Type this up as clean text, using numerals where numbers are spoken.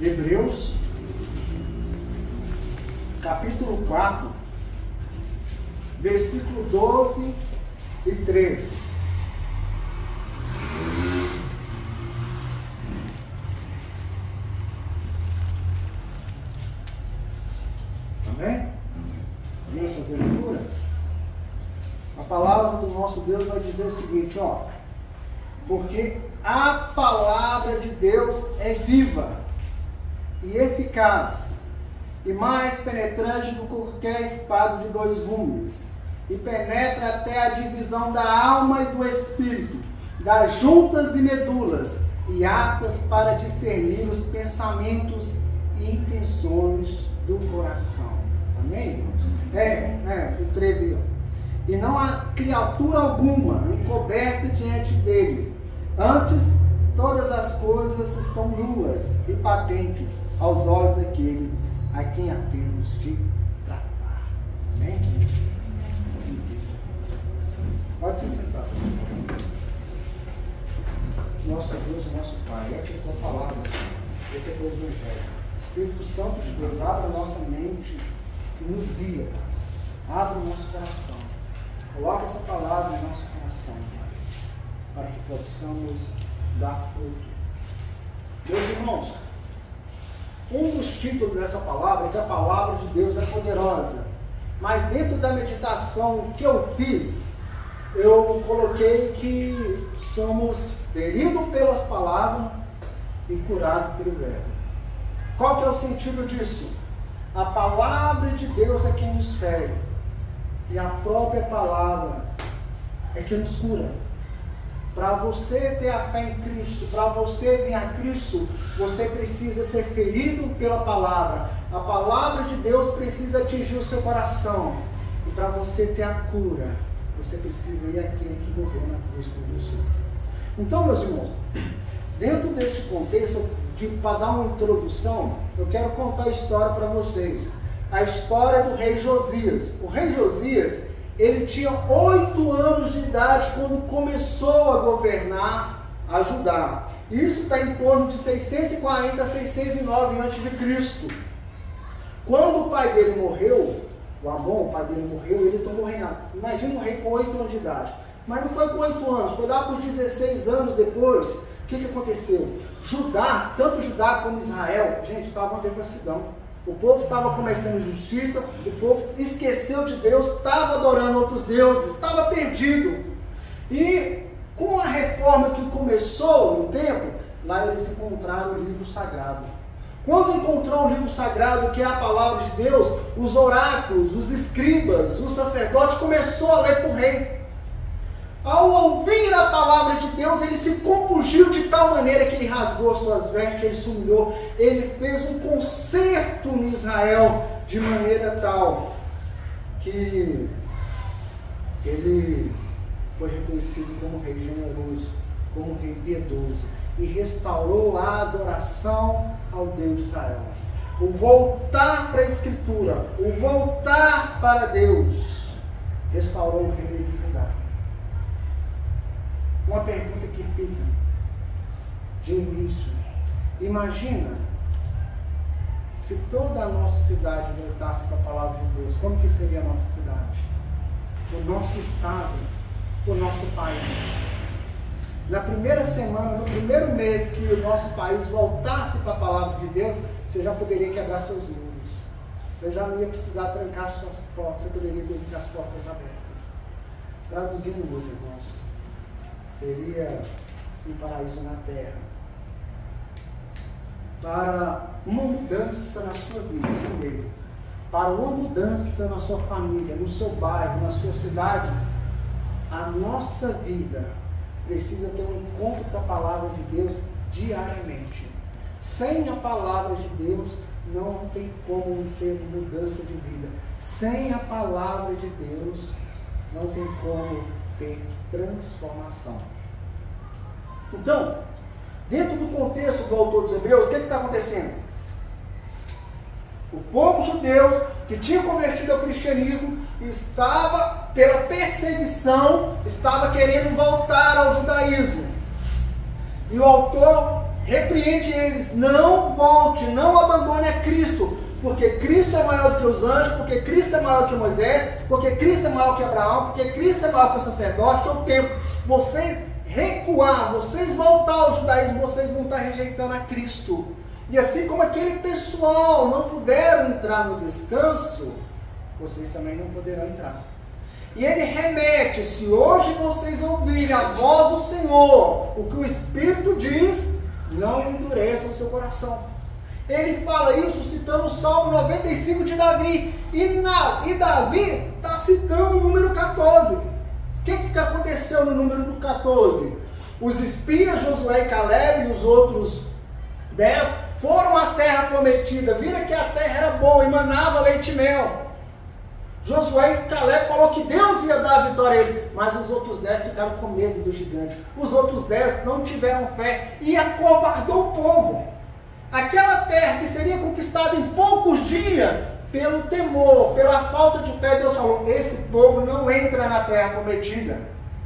Hebreus, capítulo 4, versículo 12 e 13. Amém? Vamos fazer a leitura? A palavra do nosso Deus vai dizer o seguinte, ó. Porque a palavra de Deus é viva e eficaz, e mais penetrante do que qualquer espada de dois gumes, e penetra até a divisão da alma e do espírito, das juntas e medulas, e aptas para discernir os pensamentos e intenções do coração. Amém, irmãos? O 13, ó. E não há criatura alguma encoberta diante dele. Antes, todas as coisas estão nuas e patentes aos olhos daquele a quem há temos de tratar. Amém? Pode se sentar. Nosso Deus e nosso Pai, essa é a tua palavra, Senhor. Esse é o teu Evangelho. Espírito Santo de Deus, abra a nossa mente e nos guia, Pai. Abra o nosso coração. Coloque essa palavra em nosso coração, Pai, para que possamos dar fruto. Meus irmãos, um dos títulos dessa palavra é que a palavra de Deus é poderosa. Mas dentro da meditação que eu fiz, eu coloquei que somos feridos pelas palavras e curados pelo verbo. Qual que é o sentido disso? A palavra de Deus é quem nos fere. E a própria palavra é que nos cura. Para você ter a fé em Cristo, para você vir a Cristo, você precisa ser ferido pela palavra. A palavra de Deus precisa atingir o seu coração. E para você ter a cura, você precisa ir àquele que morreu na cruz por você. Então, meus irmãos, dentro deste contexto, para dar uma introdução, eu quero contar a história para vocês. A história do rei Josias. O rei Josias, ele tinha 8 anos de idade quando começou a governar a Judá. Isso está em torno de 640 a 609 a.C. Quando o pai dele morreu, o Amon, o pai dele morreu, ele tomou reinado. Imagina um rei com 8 anos de idade. Mas não foi com 8 anos, foi lá por 16 anos depois. O que aconteceu? Judá, tanto Judá como Israel, gente, estava uma devassidão. O povo estava começando injustiça, o povo esqueceu de Deus, estava adorando outros deuses, estava perdido. E com a reforma que começou no templo, lá eles encontraram o livro sagrado. Quando encontrou o livro sagrado, que é a palavra de Deus, os oráculos, os escribas, os sacerdotes começou a ler para o rei. Ao ouvir a palavra de Deus, ele se compungiu de tal maneira que ele rasgou as suas vestes, ele se humilhou, ele fez um concerto em Israel, de maneira tal que ele foi reconhecido como rei generoso, como rei piedoso, e restaurou a adoração ao Deus de Israel. O voltar para a Escritura, o voltar para Deus, restaurou o reino de Judá. Uma pergunta que fica de início. Imagina se toda a nossa cidade voltasse para a palavra de Deus. Como que seria a nossa cidade? O nosso estado, o nosso país. Na primeira semana, no primeiro mês que o nosso país voltasse para a palavra de Deus, você já poderia quebrar seus muros. Você já não ia precisar trancar suas portas, você poderia ter as portas abertas. Traduzindo, meus irmãos, seria um paraíso na terra. Para uma mudança na sua vida, primeiro. Para uma mudança na sua família, no seu bairro, na sua cidade, a nossa vida precisa ter um encontro com a palavra de Deus diariamente. Sem a palavra de Deus, não tem como ter mudança de vida. Sem a palavra de Deus, não tem como ter transformação. Então, dentro do contexto do autor dos Hebreus, o que está acontecendo? O povo judeu que tinha convertido ao cristianismo estava, pela perseguição, estava querendo voltar ao judaísmo. E o autor repreende eles, não volte, não abandone a Cristo, porque Cristo é maior do que os anjos, porque Cristo é maior que Moisés, porque Cristo é maior que Abraão, porque Cristo é maior que o sacerdote, que é o templo. Vocês recuar, vocês voltar ao judaísmo, vocês vão estar rejeitando a Cristo. E assim como aquele pessoal não puderam entrar no descanso, vocês também não poderão entrar. E ele remete, se hoje vocês ouvirem a voz do Senhor, o que o Espírito diz, não endureçam o seu coração. Ele fala isso citando o Salmo 95 de Davi. E Davi está citando o número 14. O que aconteceu no número do 14? Os espias Josué e Caleb e os outros 10 foram à terra prometida. Viram que a terra era boa e manava leite e mel. Josué e Caleb falou que Deus ia dar a vitória a ele, mas os outros 10 ficaram com medo do gigante. Os outros 10 não tiveram fé e acovardou o povo. Aquela terra que seria conquistada em poucos dias, pelo temor, pela falta de fé, Deus falou, esse povo não entra na terra prometida.